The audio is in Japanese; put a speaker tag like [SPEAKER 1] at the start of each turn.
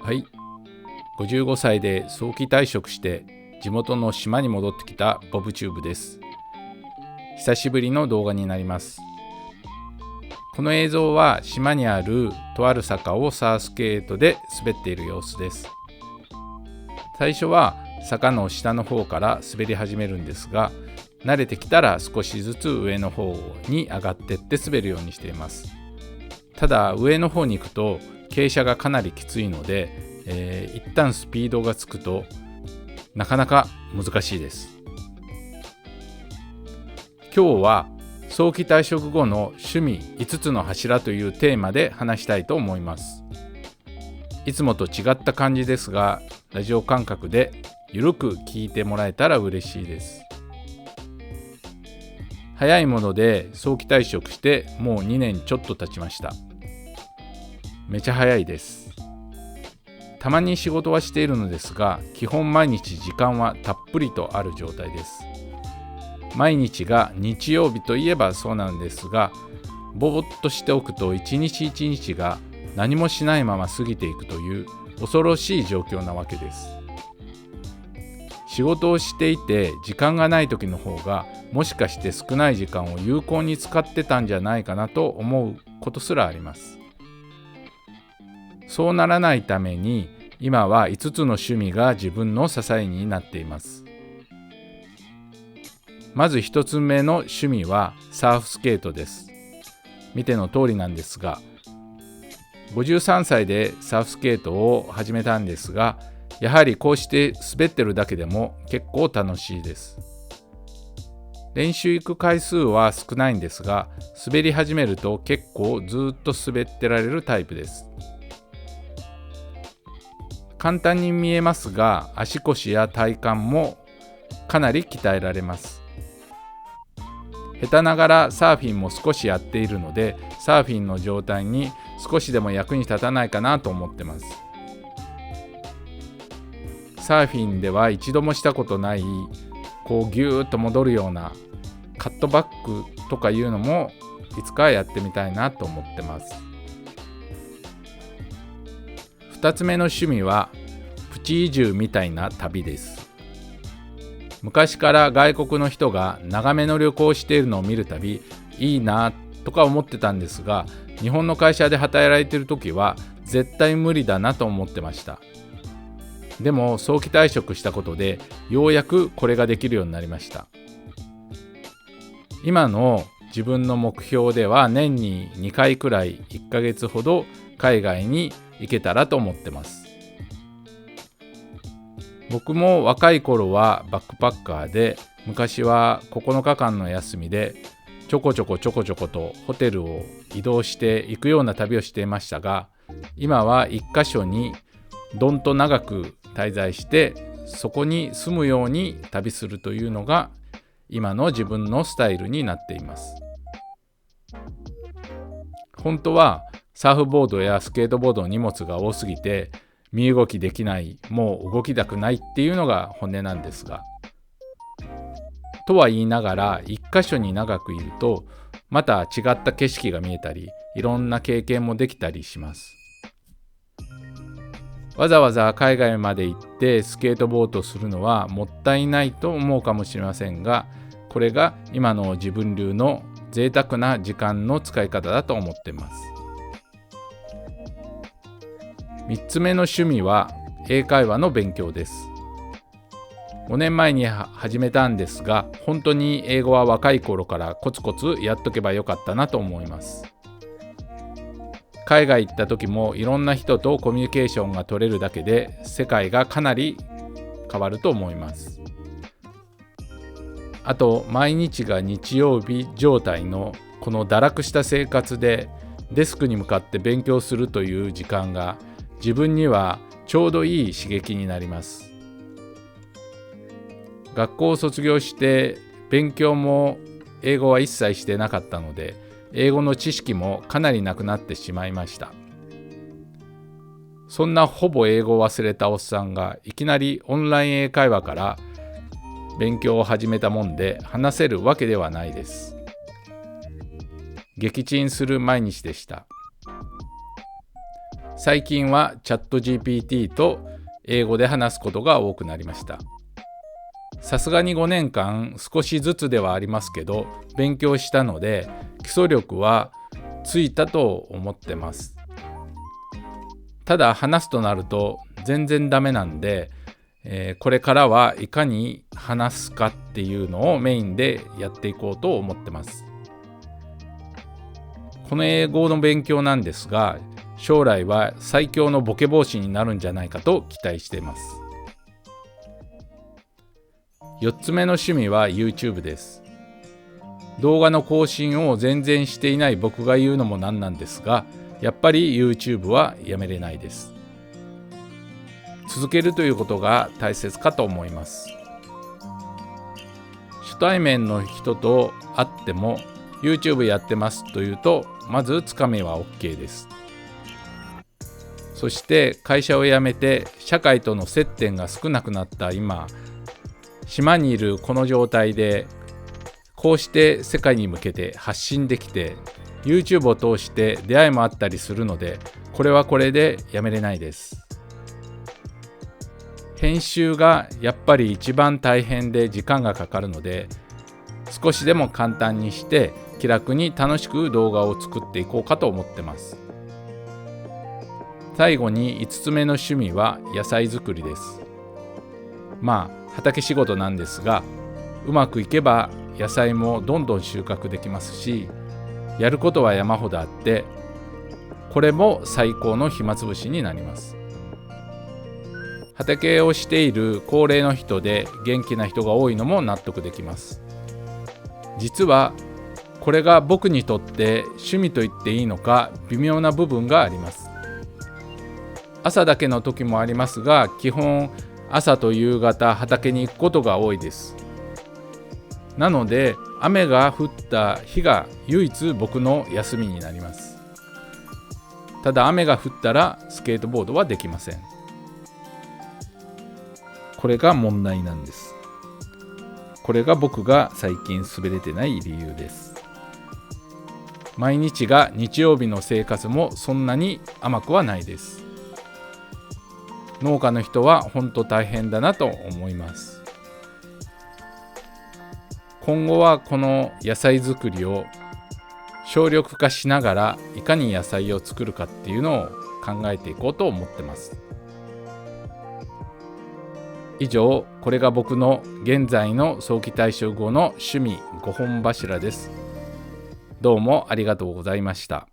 [SPEAKER 1] はい、55歳で早期退職して地元の島に戻ってきたボブチューブです。久しぶりの動画になります。この映像は島にあるとある坂をサースケートで滑っている様子です。最初は坂の下の方から滑り始めるんですが、慣れてきたら少しずつ上の方に上がってって滑るようにしています。ただ上の方に行くと傾斜がかなりきついので、一旦スピードがつくとなかなか難しいです。今日は早期退職後の趣味5つの柱というテーマで話したいと思います。いつもと違った感じですが、ラジオ感覚でゆるく聞いてもらえたら嬉しいです。早いもので早期退職してもう2年ちょっと経ちました。めちゃ早いです。たまに仕事はしているのですが、基本毎日時間はたっぷりとある状態です。毎日が日曜日といえばそうなんですが、ぼーっとしておくと一日一日が何もしないまま過ぎていくという恐ろしい状況なわけです。仕事をしていて時間がない時の方が、もしかして少ない時間を有効に使ってたんじゃないかなと思うことすらあります。そうならないために今は5つの趣味が自分の支えになっています。まず1つ目の趣味はサーフスケートです。見ての通りなんですが、53歳でサーフスケートを始めたんですが、やはりこうして滑ってるだけでも結構楽しいです。練習行く回数は少ないんですが、滑り始めると結構ずっと滑ってられるタイプです。簡単に見えますが、足腰や体幹もかなり鍛えられます。下手ながらサーフィンも少しやっているので、サーフィンの状態に少しでも役に立たないかなと思ってます。サーフィンでは一度もしたことない、ギューッと戻るようなカットバックとかいうのもいつかやってみたいなと思ってます。2つ目の趣味はプチ移住みたいな旅です。昔から外国の人が長めの旅行をしているのを見るたび、いいなとか思ってたんですが、日本の会社で働いている時は絶対無理だなと思ってました。でも早期退職したことでようやくこれができるようになりました。今の自分の目標では年に2回くらい1ヶ月ほど海外に行けたらと思ってます。僕も若い頃はバックパッカーで、昔は9日間の休みでちょこちょことホテルを移動していくような旅をしていましたが、今は一箇所にどんと長く滞在してそこに住むように旅するというのが今の自分のスタイルになっています。本当はサーフボードやスケートボードの荷物が多すぎて身動きできない、もう動きたくないっていうのが本音なんですが、とは言いながら一箇所に長くいるとまた違った景色が見えたり、いろんな経験もできたりします。わざわざ海外まで行ってスケートボードするのはもったいないと思うかもしれませんが、これが今の自分流の贅沢な時間の使い方だと思っています。3つ目の趣味は英会話の勉強です。5年前に始めたんですが、本当に英語は若い頃からコツコツやっとけばよかったなと思います。海外行った時もいろんな人とコミュニケーションが取れるだけで世界がかなり変わると思います。あと毎日が日曜日状態のこの堕落した生活でデスクに向かって勉強するという時間が自分にはちょうどいい刺激になります。学校を卒業して勉強も英語は一切してなかったので、英語の知識もかなりなくなってしまいました。そんなほぼ英語を忘れたおっさんがいきなりオンライン英会話から勉強を始めたもんで、話せるわけではないです。撃沈する毎日でした。最近はチャット GPT と英語で話すことが多くなりました。さすがに5年間少しずつではありますけど勉強したので基礎力はついたと思ってます。ただ話すとなると全然ダメなんで、これからはいかに話すかっていうのをメインでやっていこうと思ってます。この英語の勉強なんですが、将来は最強のボケ防止になるんじゃないかと期待しています。4つ目の趣味は YouTube です。動画の更新を全然していない僕が言うのもなんなんですが、やっぱり YouTube はやめれないです。続けるということが大切かと思います。初対面の人と会っても YouTube やってますというと、まずつかみは OK です。そして会社を辞めて社会との接点が少なくなった今、島にいるこの状態でこうして世界に向けて発信できて YouTube を通して出会いもあったりするので、これはこれでやめれないです。編集がやっぱり一番大変で時間がかかるので、少しでも簡単にして気楽に楽しく動画を作っていこうかと思ってます。最後に5つ目の趣味は野菜作りです。畑仕事なんですが、うまくいけば野菜もどんどん収穫できますし、やることは山ほどあって、これも最高の暇つぶしになります。畑をしている高齢の人で元気な人が多いのも納得できます。実はこれが僕にとって趣味と言っていいのか微妙な部分があります。朝だけの時もありますが、基本朝と夕方畑に行くことが多いです。なので雨が降った日が唯一僕の休みになります。ただ雨が降ったらスケートボードはできません。これが問題なんです。これが僕が最近滑れてない理由です。毎日が日曜日の生活もそんなに甘くはないです。農家の人は本当大変だなと思います。今後はこの野菜作りを省力化しながらいかに野菜を作るかっていうのを考えていこうと思ってます。以上、これが僕の現在の早期退職後の趣味5本柱です。どうもありがとうございました。